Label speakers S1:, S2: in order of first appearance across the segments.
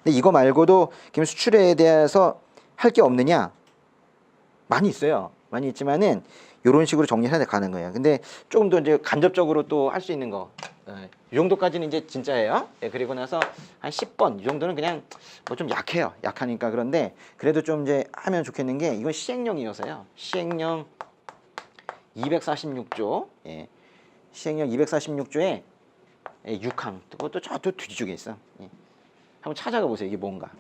S1: 근데 이거 말고도 수출에 대해서 할 게 없느냐? 많이 있어요. 많이 있지만은 이런 식으로 정리해야 가는 거예요. 근데 조금 더 이제 간접적으로 또 할 수 있는 거, 이 정도까지는 이제 진짜예요. 그리고 나서 한 10번 이 정도는 그냥 뭐 좀 약해요. 약하니까. 그런데 그래도 좀 이제 하면 좋겠는 게 이건 시행령이어서요. 시행령 246조, 시행령 246조에 6항, 그것도 저 뒤쪽에 있어. 한번 찾아가 보세요. 이게 뭔가.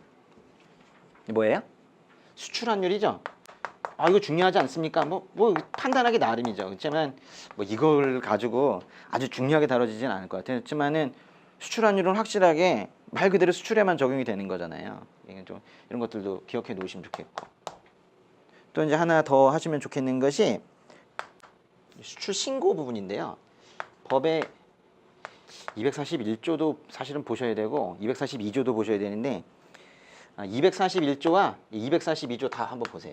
S1: 뭐예요? 수출환율이죠. 아, 이거 중요하지 않습니까? 뭐 판단하기 나름이죠. 그렇지만 뭐 이걸 가지고 아주 중요하게 다뤄지진 않을 것 같아요. 그렇지만은 수출환율은 확실하게 말 그대로 수출에만 적용이 되는 거잖아요. 좀 이런 것들도 기억해 놓으시면 좋겠고. 또 이제 하나 더 하시면 좋겠는 것이 수출 신고 부분인데요. 법에 241조도 사실은 보셔야 되고 242조도 보셔야 되는데 241조와 242조 다 한번 보세요.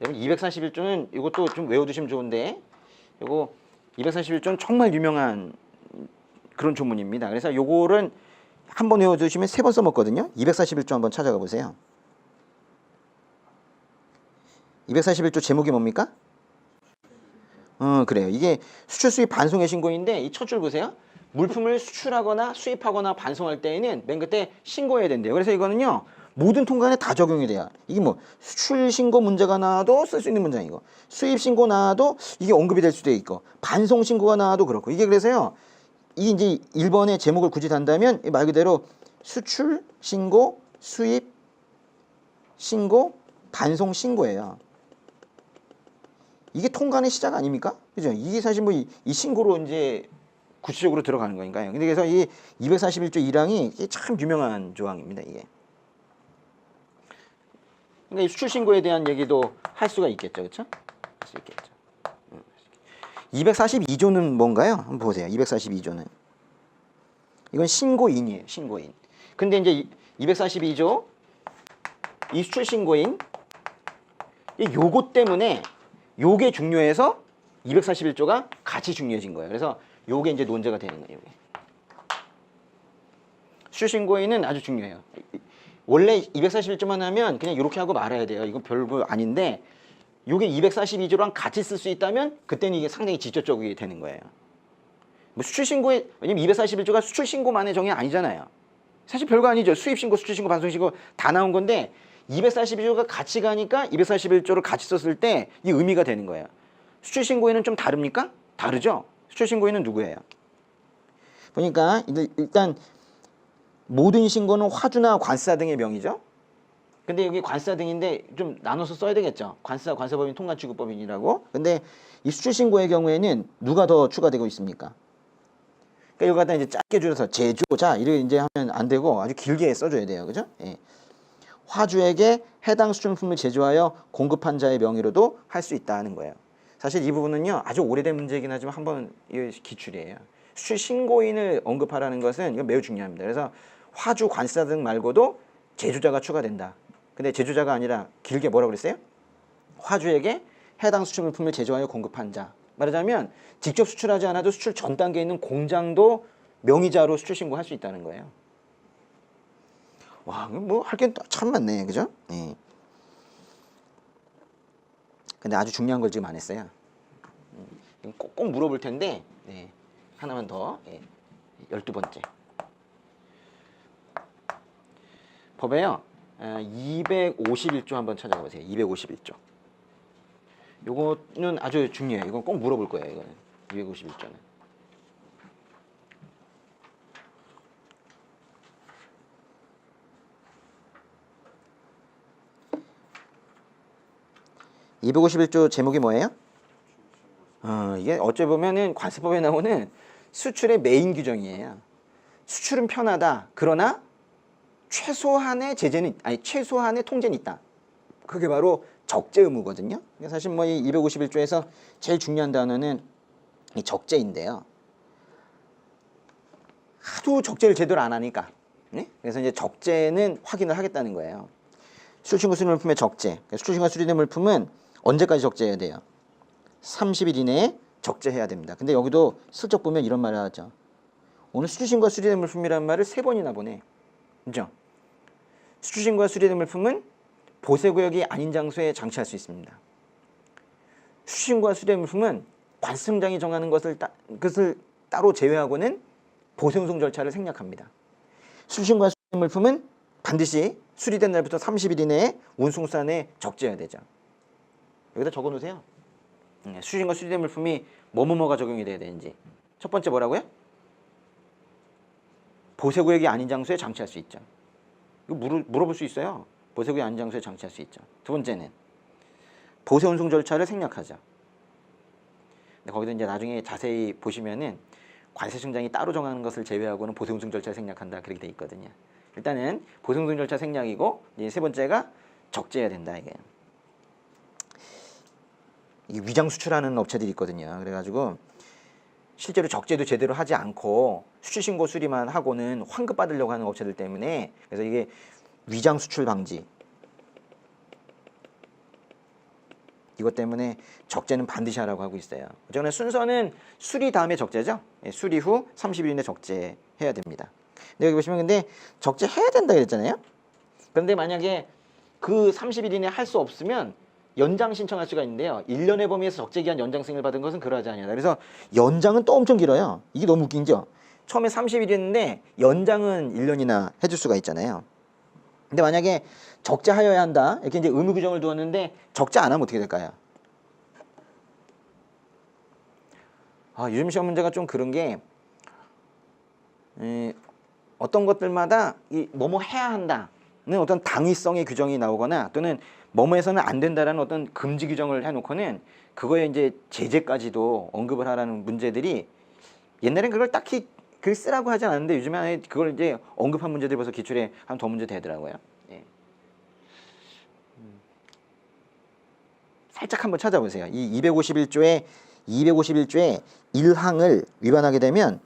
S1: 여러분 241조는 이것도 좀 외워두시면 좋은데 이거 241조는 정말 유명한 그런 조문입니다. 그래서 요거를 한번 외워두시면 3번 써먹거든요. 241조 한번 찾아가 보세요. 241조 제목이 뭡니까? 그래요. 이게 수출 수입 반송의 신고인데 이 첫 줄 보세요. 물품을 수출하거나 수입하거나 반송할 때에는 맨 끝에 신고해야 된대요. 그래서 이거는요. 모든 통관에 다 적용이 돼요. 이게 뭐 수출 신고 문제가 나와도 쓸 수 있는 문장이고 수입 신고 나와도 이게 언급이 될 수도 있고 반송 신고가 나와도 그렇고 이게 그래서요. 이 이제 1번의 제목을 굳이 단다면 말 그대로 수출 신고, 수입 신고, 반송 신고예요. 이게 통관의 시작 아닙니까? 그죠? 이게 사실 뭐 이 신고로 이제 구체적으로 들어가는 거니까요. 근데 그래서 이 241조 1항이 참 유명한 조항입니다, 이게. 그러니까 이 수출 신고에 대한 얘기도 할 수가 있겠죠. 그렇죠? 할 수 있겠죠. 242조는 뭔가요? 한번 보세요. 242조는. 이건 신고인이에요. 신고인. 근데 이제 242조 이 수출 신고인 요거 때문에 요게 중요해서 241조가 같이 중요해진 거예요. 그래서 요게 이제 논제가 되는 거예요. 요게. 수출 신고인은 아주 중요해요. 원래 241조만 하면 그냥 이렇게 하고 말아야 돼요. 이건 별거 아닌데 요게 242조랑 같이 쓸 수 있다면 그때는 이게 상당히 직접적이 되는 거예요. 뭐 수출 신고에 왜냐면 241조가 수출 신고만의 정의 아니잖아요. 사실 별거 아니죠. 수입 신고, 수출 신고, 반송 신고 다 나온 건데 242조가 같이 가니까 241조를 같이 썼을 때 이 의미가 되는 거예요. 수출 신고에는 좀 다릅니까? 다르죠. 수출 신고에는 누구예요? 보니까 일단 모든 신고는 화주나 관세사 등의 명의죠. 근데 여기 관세사 등인데 좀 나눠서 써야 되겠죠. 관세사, 관세법인, 통관취급법인이라고. 근데 이 수출 신고의 경우에는 누가 더 추가되고 있습니까? 그러니까 이거 갖다 이제 짧게 줄여서 제조자 이렇게 이제 하면 안 되고 아주 길게 써줘야 돼요. 그죠? 예. 화주에게 해당 수출품을 제조하여 공급한 자의 명의로도 할 수 있다는 거예요. 사실 이 부분은요 아주 오래된 문제이긴 하지만 한번 기출이에요. 수출 신고인을 언급하라는 것은 이건 매우 중요합니다. 그래서 화주, 관세사 등 말고도 제조자가 추가된다. 근데 제조자가 아니라 길게 뭐라고 그랬어요? 화주에게 해당 수출물품을 제조하여 공급한 자. 말하자면 직접 수출하지 않아도 수출 전 단계에 있는 공장도 명의자로 수출 신고할 수 있다는 거예요. 와, 뭐 할 게 참 많네, 그죠? 예. 근데 아주 중요한 걸 지금 안 했어요. 꼭 물어볼 텐데 네. 하나만 더. 12번째. 법에요. 251조 한번 찾아가 보세요. 251조. 요거는 아주 중요해요. 이건 꼭 물어볼 거예요. 이거는 251조는. (251조) 제목이 뭐예요? 이게 어찌 보면은 관세법에 나오는 수출의 메인 규정이에요. 수출은 편하다. 그러나 최소한의 제재는 최소한의 통제는 있다. 그게 바로 적재 의무거든요. 사실 뭐 이 251조에서 제일 중요한 단어는 이 적재인데요. 하도 적재를 제대로 안 하니까. 네? 그래서 이제 적재는 확인을 하겠다는 거예요. 수출신고 수리된 물품의 적재. 수출신고 수리된 물품은 언제까지 적재해야 돼요? 30일 이내에 적재해야 됩니다. 근데 여기도 슬쩍 보면 이런 말을 하죠. 오늘 수출신고 수리된 물품이라는 말을 3번이나 보네. 그죠? 수출신고가 수리된 물품은 보세구역이 아닌 장소에 장치할 수 있습니다. 수출신고가 수리된 물품은 관세청장이 정하는 것을 따로 제외하고는 보세운송 절차를 생략합니다. 수출신고가 수리된 물품은 반드시 수리된 날부터 30일 이내에 운송수단에 적재해야 되죠. 여기다 적어놓으세요. 수출신고가 수리된 물품이 뭐뭐뭐가 적용이 돼야 되는지. 첫 번째 뭐라고요? 보세구역이 아닌 장소에 장치할 수 있죠. 이거 물어볼 수 있어요. 보세구역이 아닌 장소에 장치할 수 있죠. 두 번째는 보세운송 절차를 생략하죠. 근데 거기서 이제 나중에 자세히 보시면은 관세청장이 따로 정하는 것을 제외하고는 보세운송 절차 생략한다 그렇게 돼 있거든요. 일단은 보세운송 절차 생략이고 이제 세 번째가 적재해야 된다 이게. 이 위장 수출하는 업체들이 있거든요. 그래가지고 실제로 적재도 제대로 하지 않고 수출신고 수리만 하고는 환급 받으려고 하는 업체들 때문에 그래서 이게 위장 수출 방지 이것 때문에 적재는 반드시 하라고 하고 있어요. 어쨌거나 순서는 수리 다음에 적재죠. 수리 후 30일 이내 적재해야 됩니다. 근데 여기 보시면 근데 적재해야 된다 그랬잖아요. 그런데 만약에 그 30일 이내 할 수 없으면 연장 신청할 수가 있는데요. 1년의 범위에서 적재기한 연장 승인을 받은 것은 그러하지 아니하다. 그래서 연장은 또 엄청 길어요. 이게 너무 웃긴죠. 처음에 30일이었는데 연장은 1년이나 해줄 수가 있잖아요. 근데 만약에 적재하여야 한다 이렇게 이제 의무 규정을 두었는데 적재 안 하면 어떻게 될까요? 요즘 시험 문제가 좀 그런 게 어떤 것들마다 이 뭐뭐 해야 한다는 어떤 당위성의 규정이 나오거나 또는 뭐뭐해서는 안 된다라는 어떤 금지 규정을 해놓고는 그거에 이제 제재까지도 언급을 하라는 문제들이 옛날엔 그걸 딱히 글 쓰라고 하지 않았는데 요즘에 그걸 이제 언급한 문제들이 벌써 기출에 한 더 문제 되더라고요. 예. 살짝 한번 찾아보세요. 이 251조의 1항을 위반하게 되면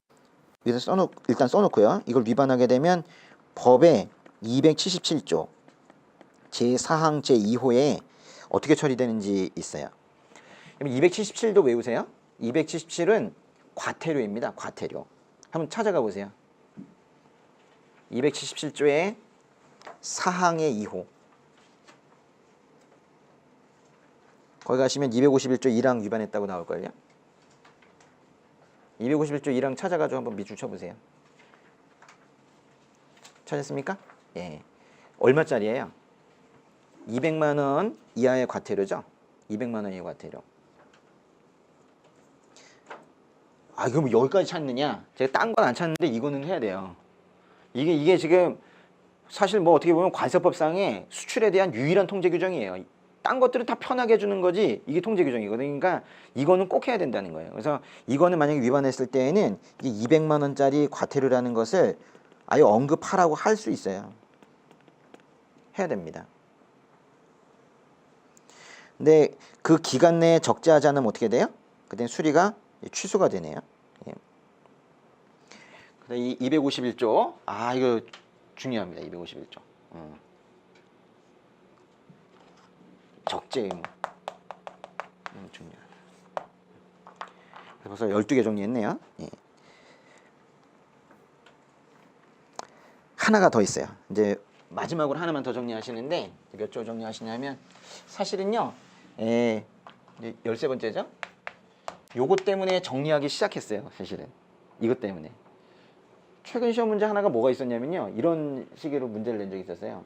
S1: 일단 써놓고요. 이걸 위반하게 되면 법의 277조 제4항 제2호에 어떻게 처리되는지 있어요. 277도 외우세요. 277은 과태료입니다. 과태료. 한번 찾아가 보세요. 277조의 4항의 2호. 거기 가시면 251조 1항 위반했다고 나올걸요. 251조 1항 찾아가지고 한번 밑줄 쳐보세요. 찾았습니까? 예. 얼마짜리예요? 200만 원 이하의 과태료죠. 200만 원 이하의 과태료. 이거 뭐 여기까지 찾느냐? 제가 딴 건 안 찾는데 이거는 해야 돼요. 이게 지금 사실 뭐 어떻게 보면 관세법상의 수출에 대한 유일한 통제 규정이에요. 딴 것들은 다 편하게 해주는 거지 이게 통제 규정이거든요. 그러니까 이거는 꼭 해야 된다는 거예요. 그래서 이거는 만약에 위반했을 때에는 이게 200만 원짜리 과태료라는 것을 아예 언급하라고 할 수 있어요. 해야 됩니다. 근데 그 기간 내에 적재하지 않으면 어떻게 돼요? 그때 수리가 취소가 되네요. 예. 이 251조 이거 중요합니다. 251조 적재 의무 중요하다. 벌써 12개 정리했네요. 예. 하나가 더 있어요. 이제 마지막으로 하나만 더 정리하시는데 몇 조 정리하시냐면 사실은요. 이제 13번째죠. 요것 때문에 정리하기 시작했어요. 사실은 이것 때문에 최근 시험 문제 하나가 뭐가 있었냐면요. 이런 식으로 문제를 낸 적이 있었어요.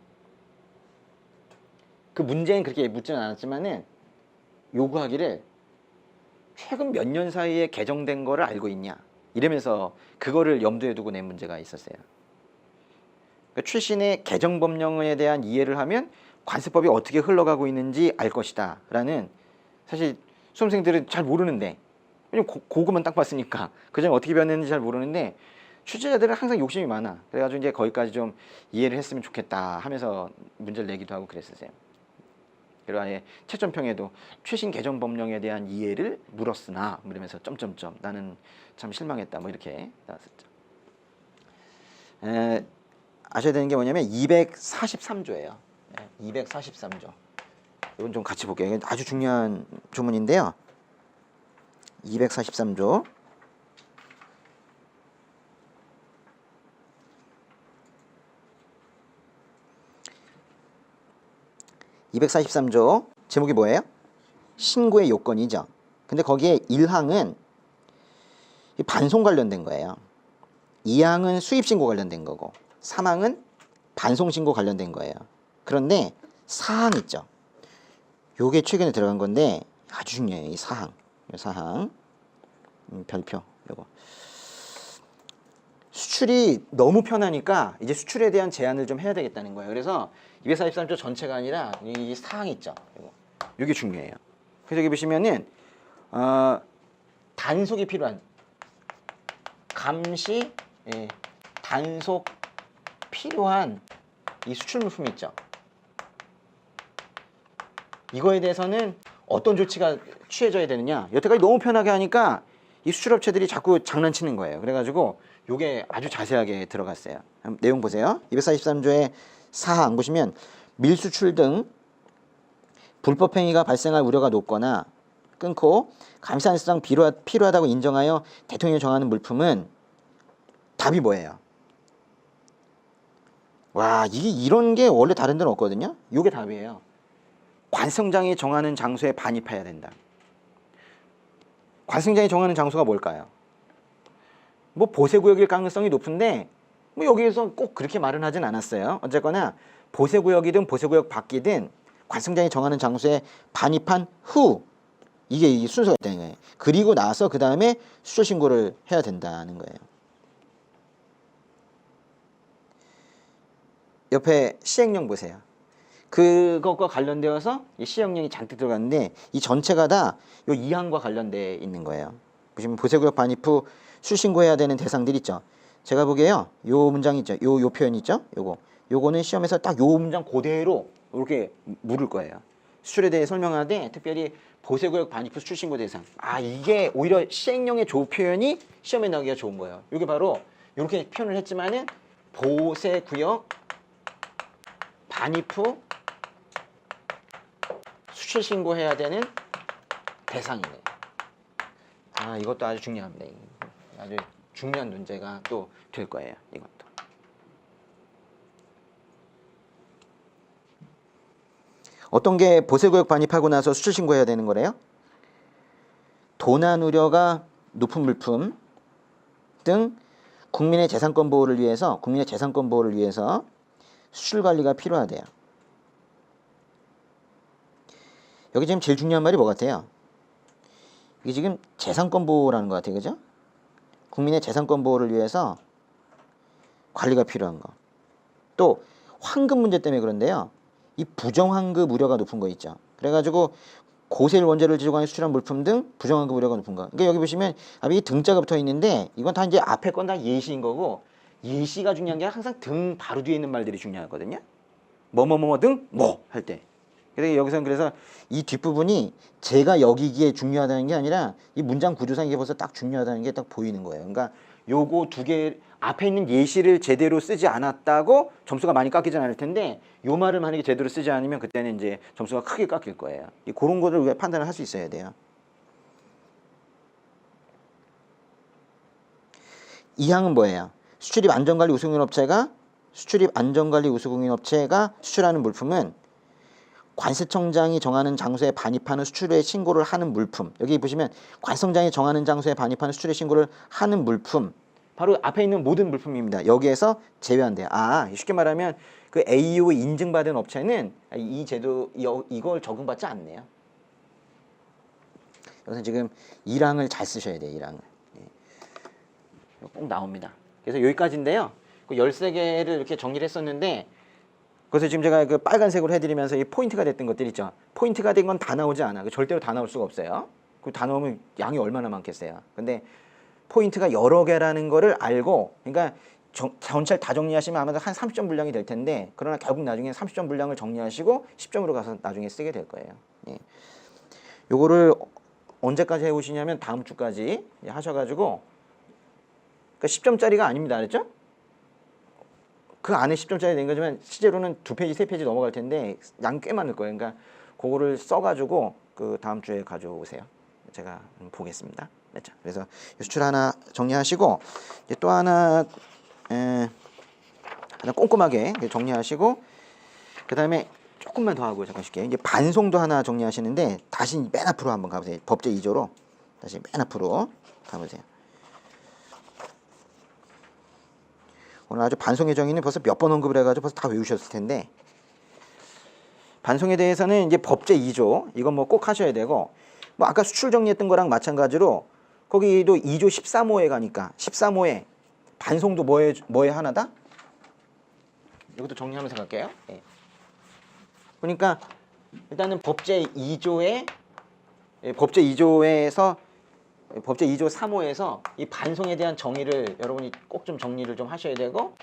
S1: 그 문제는 그렇게 묻지는 않았지만은 요구하기를 최근 몇 년 사이에 개정된 거를 알고 있냐 이러면서 그거를 염두에 두고 낸 문제가 있었어요. 그러니까 최신의 개정 법령에 대한 이해를 하면 관세법이 어떻게 흘러가고 있는지 알 것이다 라는 사실 수험생들은 잘 모르는데 왜냐면 그거만 딱 봤으니까 그중에 어떻게 변했는지 잘 모르는데 출제자들은 항상 욕심이 많아. 그래가지고 이제 거기까지 좀 이해를 했으면 좋겠다 하면서 문제를 내기도 하고 그랬었어요. 그리고 아예 채점평에도 최신 개정 법령에 대한 이해를 물었으나 이러면서 점점점 나는 참 실망했다 뭐 이렇게 나왔었죠. 아셔야 되는 게 뭐냐면 243조예요. 243조. 이건 좀 같이 볼게요. 이건 아주 중요한 조문인데요. 243조. 243조 제목이 뭐예요? 신고의 요건이죠. 근데 거기에 1항은 반송 관련된 거예요. 2항은 수입신고 관련된 거고 3항은 반송신고 관련된 거예요. 그런데 4항 있죠. 요게 최근에 들어간 건데 아주 중요해요. 이 4항. 이 4항. 별표 요거. 수출이 너무 편하니까 이제 수출에 대한 제한을 좀 해야 되겠다는 거예요. 그래서 243조 전체가 아니라 이 사항 있죠. 이게 중요해요. 그래서 여기 보시면은 단속이 필요한 감시 단속 필요한 이 수출 물품 있죠. 이거에 대해서는 어떤 조치가 취해져야 되느냐. 여태까지 너무 편하게 하니까 이 수출업체들이 자꾸 장난치는 거예요. 그래가지고 요게 아주 자세하게 들어갔어요. 내용 보세요. 243조의 사항 보시면 밀수출 등 불법행위가 발생할 우려가 높거나 끊고 감사일상 필요하다고 인정하여 대통령이 정하는 물품은 답이 뭐예요? 와, 이게 이런 게 원래 다른 데는 없거든요. 요게 답이에요. 관성장이 정하는 장소에 반입해야 된다. 관성장이 정하는 장소가 뭘까요? 뭐 보세구역일 가능성이 높은데 뭐 여기에서 꼭 그렇게 말은 하진 않았어요. 어쨌거나 보세구역이든 보세구역 밖이든 관성장이 정하는 장소에 반입한 후 이게 이 순서가 있다는 거예요. 그리고 나서 그 다음에 수출 신고를 해야 된다는 거예요. 옆에 시행령 보세요. 그것과 관련되어서 이 시행령이 잔뜩 들어갔는데 이 전체가 다 이 2항과 관련돼 있는 거예요. 보시면 보세구역 반입 후 수신고해야 되는 대상들 있죠. 제가 보기에요. 요 문장 있죠. 요 표현 있죠. 요거는 시험에서 딱 요 문장 그대로 이렇게 물을 거예요. 수출에 대해 설명하되 특별히 보세구역 반입 후 수신고 대상. 이게 오히려 시행령의 표현이 시험에 나오기가 좋은 거예요. 이게 바로 이렇게 표현을 했지만은 보세구역 반입 후 수출 신고해야 되는 대상이네요. 이것도 아주 중요합니다. 아주 중요한 문제가 또 될 거예요. 이것도. 어떤 게 보세구역 반입하고 나서 수출 신고해야 되는 거래요? 도난 우려가 높은 물품 등 국민의 재산권 보호를 위해서 수출 관리가 필요하대요. 여기 지금 제일 중요한 말이 뭐 같아요? 이게 지금 재산권 보호라는 것 같아요. 그죠? 국민의 재산권 보호를 위해서 관리가 필요한 거. 또 환급 문제 때문에 그런데요. 이 부정환급 우려가 높은 거 있죠. 그래가지고 고세율 원재료를 지정하여 수출한 물품 등 부정환급 우려가 높은 거. 그러니까 여기 보시면 이 등자가 붙어 있는데 이건 다 이제 앞에 건 다 예시인 거고 예시가 중요한 게 항상 등 바로 뒤에 있는 말들이 중요하거든요. 뭐뭐뭐뭐 등 뭐 할 때. 그래서 여기서는 그래서 이 뒷부분이 제가 여기기에 중요하다는 게 아니라 이 문장 구조상 이게 벌써 딱 중요하다는 게 딱 보이는 거예요. 그러니까 요거 두 개 앞에 있는 예시를 제대로 쓰지 않았다고 점수가 많이 깎이진 않을 텐데 요 말을 만약에 제대로 쓰지 않으면 그때는 이제 점수가 크게 깎일 거예요. 그런 거를 우리가 판단을 할 수 있어야 돼요. 이 항은 뭐예요? 수출입 안전관리 우수공인업체가 수출하는 물품은 관세청장이 정하는 장소에 반입하는 수출에 신고를 하는 물품. 여기 보시면 관세청장이 정하는 장소에 반입하는 수출에 신고를 하는 물품. 바로 앞에 있는 모든 물품입니다. 여기에서 제외한대요. 쉽게 말하면 그 AO 인증받은 업체는 이 제도 이걸 적용받지 않네요. 여기서 지금 1항을 잘 쓰셔야 돼요. 1항을. 꼭 나옵니다. 그래서 여기까지인데요. 그 13개를 이렇게 정리를 했었는데 그래서 지금 제가 그 빨간색으로 해드리면서 이 포인트가 됐던 것들 있죠. 포인트가 된 건 다 나오지 않아. 절대로 다 나올 수가 없어요. 그 다 나오면 양이 얼마나 많겠어요. 근데 포인트가 여러 개라는 거를 알고, 그러니까 전체를 다 정리하시면 아마도 한 30점 분량이 될 텐데, 그러나 결국 나중에 30점 분량을 정리하시고 10점으로 가서 나중에 쓰게 될 거예요. 요거를 언제까지 해오시냐면 다음 주까지 하셔가지고, 그러니까 10점짜리가 아닙니다. 알았죠? 그 안에 10점짜리 된 거지만 실제로는 2페이지, 3페이지 넘어갈 텐데 양 꽤 많을 거예요. 그러니까 그거를 써가지고 그 다음 주에 가져오세요. 제가 보겠습니다. 됐죠? 그래서 수출 하나 정리하시고 이제 또 하나 꼼꼼하게 정리하시고 그 다음에 조금만 더 하고 잠깐 쉴게요. 이제 반송도 하나 정리하시는데 다시 맨 앞으로 한번 가보세요. 법제 2조로 다시 맨 앞으로 가보세요. 오늘 아주 반송의 정의는 벌써 몇 번 언급을 해가지고 벌써 다 외우셨을 텐데, 반송에 대해서는 이제 법제 2조 이건 뭐 꼭 하셔야 되고, 뭐 아까 수출 정리했던 거랑 마찬가지로 거기도 2조 13호에 가니까 13호에 반송도 뭐에 하나다? 이것도 정리하면서 갈게요. 예. 그러니까 일단은 법제 2조에 법제 2조에서 법제 2조 3호에서 이 반송에 대한 정의를 여러분이 꼭 좀 정리를 좀 하셔야 되고,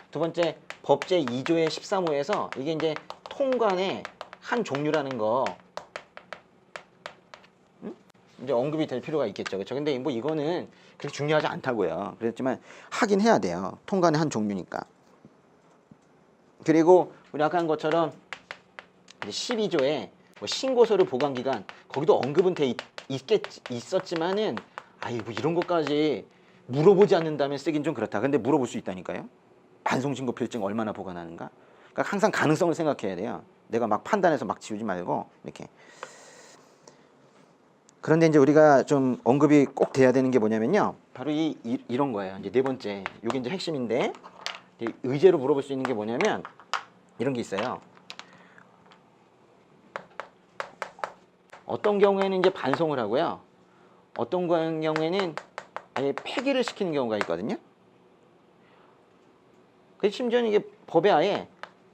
S1: 두 번째 법제 2조의 13호에서 이게 이제 통관의 한 종류라는 거 이제 언급이 될 필요가 있겠죠. 그렇죠? 근데 뭐 이거는 그렇게 중요하지 않다고요. 그랬지만 하긴 해야 돼요. 통관의 한 종류니까. 그리고 우리 아까 한 것처럼 12조에 뭐 신고서류 보관 기간 거기도 언급은 있었지만은 뭐 이런 것까지 물어보지 않는다면 쓰긴 좀 그렇다. 근데 물어볼 수 있다니까요. 반송신고 필증 얼마나 보관하는가. 그러니까 항상 가능성을 생각해야 돼요. 내가 막 판단해서 막 지우지 말고 이렇게. 그런데 이제 우리가 좀 언급이 꼭 돼야 되는 게 뭐냐면요. 바로 이런 거예요. 이제 네 번째. 이게 이제 핵심인데, 의제로 물어볼 수 있는 게 뭐냐면 이런 게 있어요. 어떤 경우에는 이제 반송을 하고요. 어떤 경우에는 아예 폐기를 시키는 경우가 있거든요. 그래서 심지어는 이게 법에 아예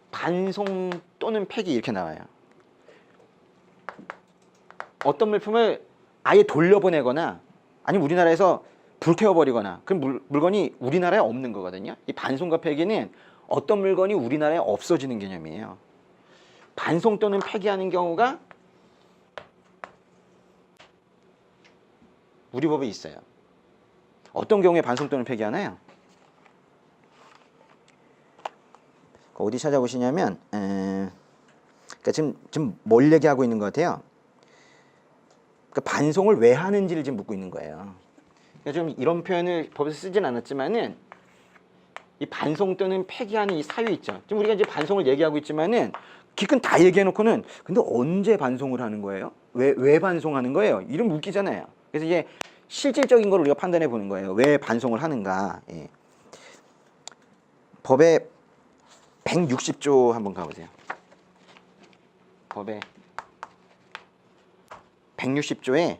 S1: 반송 또는 폐기 이렇게 나와요. 어떤 물품을 아예 돌려보내거나 아니면 우리나라에서 불태워버리거나 그럼 물건이 우리나라에 없는 거거든요. 이 반송과 폐기는 어떤 물건이 우리나라에 없어지는 개념이에요. 반송 또는 폐기하는 경우가 우리 법에 있어요. 어떤 경우에 반송 또는 폐기하나요? 어디 찾아보시냐면 그러니까 지금 뭘 얘기하고 있는 것 같아요. 그러니까 반송을 왜 하는지를 지금 묻고 있는 거예요. 그러니까 좀 이런 표현을 법에서 쓰진 않았지만은 이 반송 또는 폐기하는 이 사유 있죠. 지금 우리가 이제 반송을 얘기하고 있지만은 기껏 다 얘기해놓고는 근데 언제 반송을 하는 거예요? 왜 반송하는 거예요? 이름 웃기잖아요. 그래서 이제 실질적인 걸 우리가 판단해 보는 거예요. 왜 반송을 하는가? 예. 법의 160조 한번 가보세요. 법의 160조에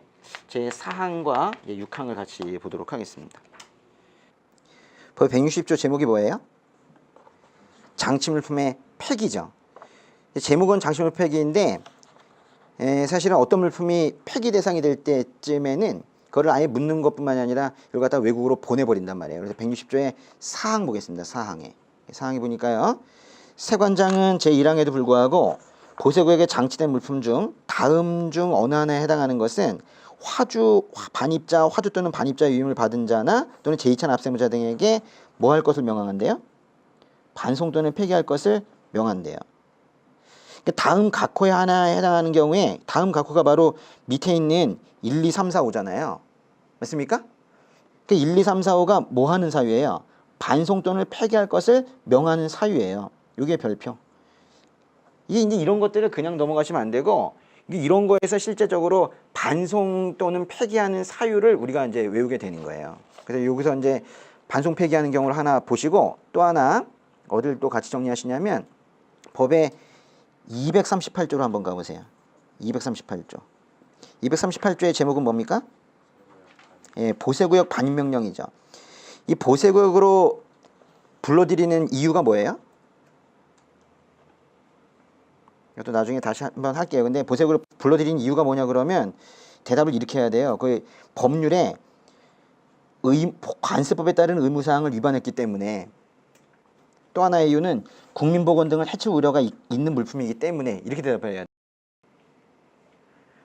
S1: 제 4항과 6항을 같이 보도록 하겠습니다. 법 160조 제목이 뭐예요? 장치물품의 폐기죠. 제목은 장치물품 폐기인데 사실은 어떤 물품이 폐기 대상이 될 때쯤에는 그거를 아예 묻는 것뿐만이 아니라 이걸 갖다 외국으로 보내버린단 말이에요. 그래서 160조의 4항 보겠습니다. 4항에. 4항에 보니까요. 세관장은 제1항에도 불구하고 보세구역에 장치된 물품 중 다음 중 어느 하나에 해당하는 것은 반입자, 화주 또는 반입자 유임을 받은 자나 또는 제2차 납세무자 등에게 뭐 할 것을 명한대요? 반송 또는 폐기할 것을 명한대요. 다음 각호의 하나에 해당하는 경우에 다음 각호가 바로 밑에 있는 1, 2, 3, 4, 5잖아요. 맞습니까? 1, 2, 3, 4, 5가 뭐 하는 사유예요? 반송 또는 폐기할 것을 명하는 사유예요. 이게 별표. 이게 이제 이런 것들을 그냥 넘어가시면 안 되고 이런 거에서 실제적으로 반송 또는 폐기하는 사유를 우리가 이제 외우게 되는 거예요. 그래서 여기서 이제 반송 폐기하는 경우를 하나 보시고 또 하나 어딜 또 같이 정리하시냐면 법의 238조로 한번 가보세요. 238조. 238조의 제목은 뭡니까? 예, 보세구역 반입명령이죠. 이 보세구역으로 불러들이는 이유가 뭐예요? 이것도 나중에 다시 한번 할게요. 근데 보세구역으로 불러들이는 이유가 뭐냐 그러면 대답을 이렇게 해야 돼요. 그 법률에 관세법에 따른 의무사항을 위반했기 때문에, 또 하나의 이유는 국민보건 등을 해칠 우려가 있는 물품이기 때문에, 이렇게 대답해야 돼요.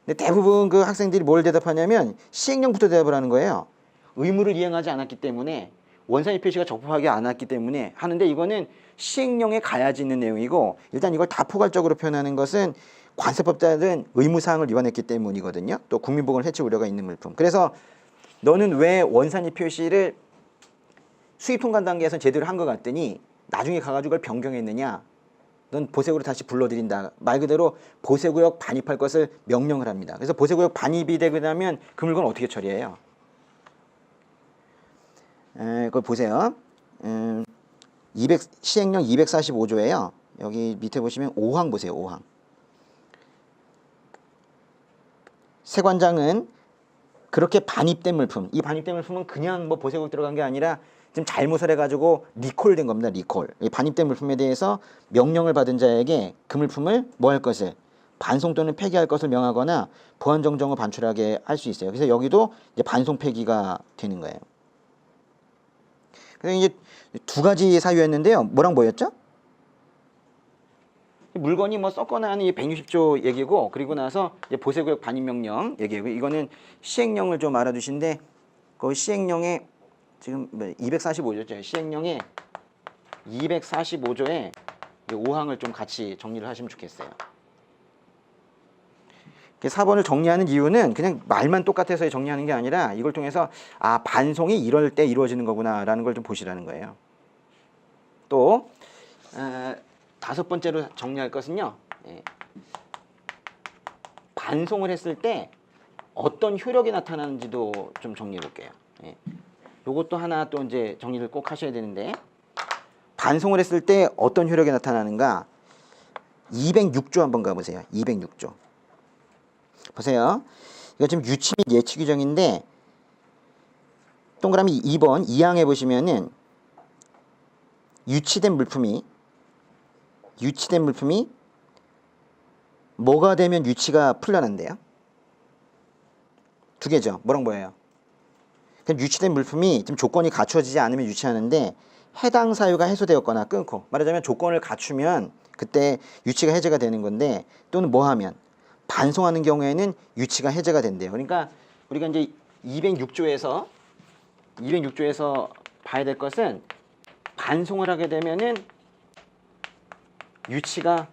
S1: 근데 대부분 그 학생들이 뭘 대답하냐면 시행령부터 대답을 하는 거예요. 의무를 이행하지 않았기 때문에, 원산지 표시가 적법하지 않았기 때문에 하는데, 이거는 시행령에 가야지 있는 내용이고, 일단 이걸 다 포괄적으로 표현하는 것은 관세법 따른 의무사항을 위반했기 때문이거든요. 또 국민보건을 해칠 우려가 있는 물품. 그래서 너는 왜 원산지 표시를 수입통관 단계에서 제대로 한 것 같더니 나중에 가가지고 그걸 변경했느냐? 넌 보세구로 다시 불러들인다. 말 그대로 보세구역 반입할 것을 명령을 합니다. 그래서 보세구역 반입이 되고 나면 그 물건 어떻게 처리해요? 그걸 보세요. 200, 시행령 245조에요. 여기 밑에 보시면 5항 보세요. 5항. 세관장은 그렇게 반입된 물품, 이 반입된 물품은 그냥 뭐 보세국 들어간 게 아니라 지금 잘못을 해가지고 리콜된 겁니다. 리콜. 이 반입된 물품에 대해서 명령을 받은 자에게 그 물품을 뭐 할 것을 반송 또는 폐기할 것을 명하거나 보안 정정을 반출하게 할 수 있어요. 그래서 여기도 이제 반송 폐기가 되는 거예요. 그래서 이제 두 가지 사유였는데요. 뭐랑 뭐였죠? 물건이 뭐 썩거나 하는 이 160조 얘기고, 그리고 나서 이제 보세구역 반입명령 얘기고, 이거는 시행령을 좀 알아두신데, 그 시행령에 지금 245조죠. 시행령에 245조에 5항을 좀 같이 정리를 하시면 좋겠어요. 4번을 정리하는 이유는 그냥 말만 똑같아서 정리하는 게 아니라 이걸 통해서 아, 반송이 이럴 때 이루어지는 거구나 라는 걸 좀 보시라는 거예요. 또 다섯 번째로 정리할 것은요, 반송을 했을 때 어떤 효력이 나타나는지도 좀 정리해 볼게요. 요것도 하나 또 이제 정리를 꼭 하셔야 되는데, 반송을 했을 때 어떤 효력이 나타나는가, 206조 한번 가보세요. 206조. 보세요. 이거 지금 유치 및 예치 규정인데, 동그라미 2번 2항에 보시면은 유치된 물품이 뭐가 되면 유치가 풀려난대요? 두 개죠. 뭐랑 뭐예요? 유치된 물품이 지금 조건이 갖춰지지 않으면 유치하는데, 해당 사유가 해소되었거나 끊고, 말하자면 조건을 갖추면 그때 유치가 해제가 되는 건데, 또는 뭐 하면 반송하는 경우에는 유치가 해제가 된대요. 그러니까 우리가 이제 206조에서 봐야 될 것은, 반송을 하게 되면은 유치가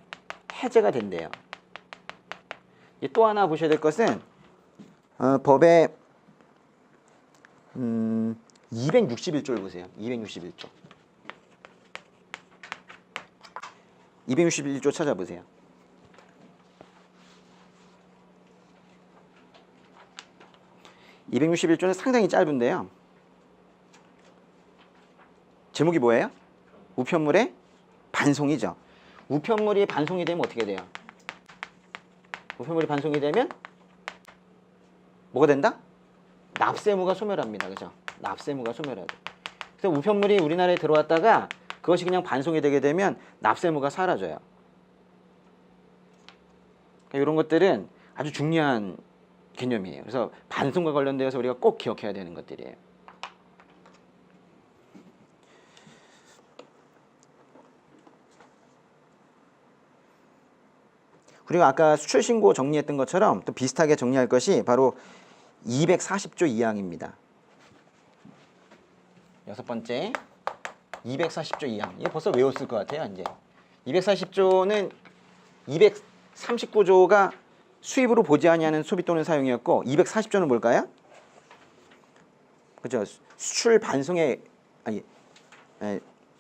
S1: 해제가 된대요. 또 하나 보셔야 될 것은 법의 261조를 보세요. 261조. 261조 찾아보세요. 261조는 상당히 짧은데요. 제목이 뭐예요? 우편물의 반송이죠. 우편물이 반송이 되면 어떻게 돼요? 우편물이 반송이 되면 뭐가 된다? 납세무가 소멸합니다. 그죠? 납세무가 소멸하죠. 그래서 우편물이 우리나라에 들어왔다가 그것이 그냥 반송이 되게 되면 납세무가 사라져요. 그러니까 이런 것들은 아주 중요한 개념이에요. 그래서 반송과 관련되어서 우리가 꼭 기억해야 되는 것들이에요. 그리고 아까 수출신고 정리했던 것처럼 또 비슷하게 정리할 것이 바로 240조 2항입니다. 여섯 번째, 240조 2항. 이거 벌써 외웠을 것 같아요, 이제. 240조는 239조가 수입으로 보지 아니하는 소비 또는 사용이었고, 240조는 뭘까요? 그죠? 수출 반송의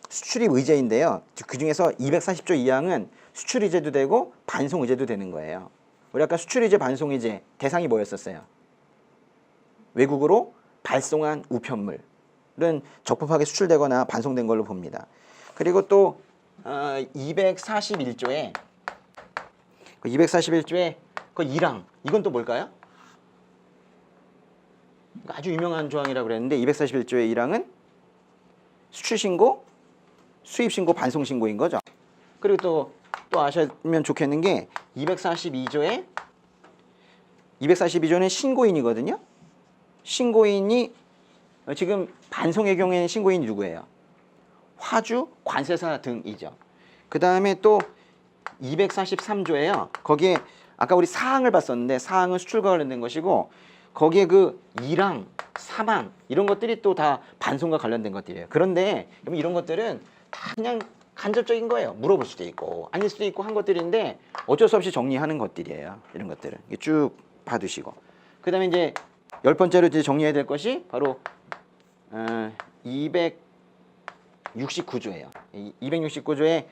S1: 수출입 의제인데요. 그 중에서 240조 2항은 수출 의제도 되고 반송 의제도 되는 거예요. 우리 아까 수출 의제, 반송 의제 대상이 뭐였었어요? 외국으로 발송한 우편물은 적법하게 수출되거나 반송된 걸로 봅니다. 그리고 또 241조에 그 1항, 이건 또 뭘까요? 아주 유명한 조항이라고 그랬는데, 241조의 1항은 수출신고, 수입신고, 반송신고인 거죠. 그리고 또 아시면 좋겠는 게 242조는 신고인이거든요. 신고인이 지금 반송의 경우에는 신고인이 누구예요? 화주, 관세사 등이죠. 그 다음에 또 243조예요. 거기에 아까 우리 사항을 봤었는데, 사항은 수출과 관련된 것이고, 거기에 그 1항, 3항 이런 것들이 또 다 반송과 관련된 것들이에요. 그런데 이런 것들은 다 그냥 간접적인 거예요. 물어볼 수도 있고 아닐 수도 있고 한 것들인데 어쩔 수 없이 정리하는 것들이에요. 이런 것들은 쭉 봐두시고, 그 다음에 이제 10번째로 이제 정리해야 될 것이 바로 269조예요. 269조에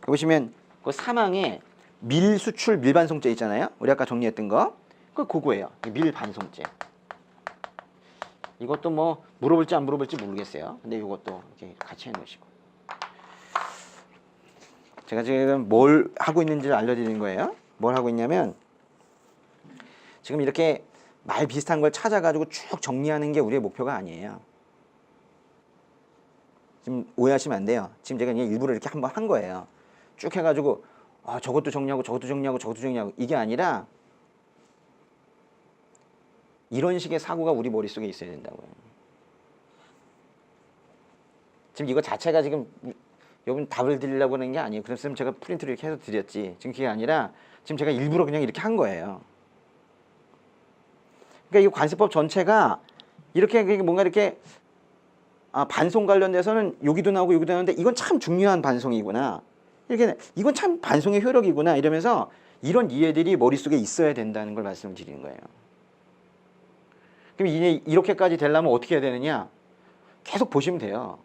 S1: 보시면 그 사망에 밀수출 밀반송죄 있잖아요. 우리 아까 정리했던 거. 그거예요. 밀반송죄. 이것도 뭐 물어볼지 안 물어볼지 모르겠어요. 근데 이것도 이렇게 같이 해놓으시고. 제가 지금 뭘 하고 있는지를 알려드리는 거예요. 뭘 하고 있냐면 지금 이렇게 말 비슷한 걸 찾아가지고 쭉 정리하는 게 우리의 목표가 아니에요. 지금 오해하시면 안 돼요. 지금 제가 그냥 일부러 이렇게 한번 한 거예요. 쭉 해가지고 저것도 정리하고 저것도 정리하고 저것도 정리하고 이게 아니라 이런 식의 사고가 우리 머릿속에 있어야 된다고요. 지금 이거 자체가 지금 여러분 답을 드리려고 하는 게 아니에요. 그래서 제가 프린트를 이렇게 해서 드렸지. 지금 그게 아니라 지금 제가 일부러 그냥 이렇게 한 거예요. 그러니까 이 관세법 전체가 이렇게 뭔가 이렇게 반송 관련돼서는 여기도 나오고 여기도 나오는데 이건 참 중요한 반송이구나. 이렇게 이건 참 반송의 효력이구나 이러면서 이런 이해들이 머릿속에 있어야 된다는 걸 말씀을 드리는 거예요. 그럼 이제 이렇게까지 되려면 어떻게 해야 되느냐? 계속 보시면 돼요.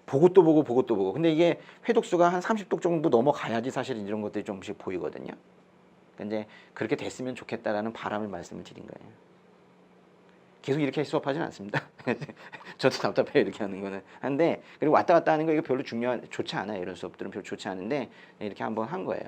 S1: 보고 또 보고 보고 또 보고. 근데 이게 회독수가 한 30독 정도 넘어가야지 사실 이런 것들이 조금씩 보이거든요. 근데 그렇게 됐으면 좋겠다라는 바람을 말씀을 드린 거예요. 계속 이렇게 수업하지는 않습니다. 저도 답답해요 이렇게 하는 거는. 한데 그리고 왔다 갔다 하는 거 이거 별로 좋지 않아요. 이런 수업들은 별로 좋지 않은데 이렇게 한번 한 거예요.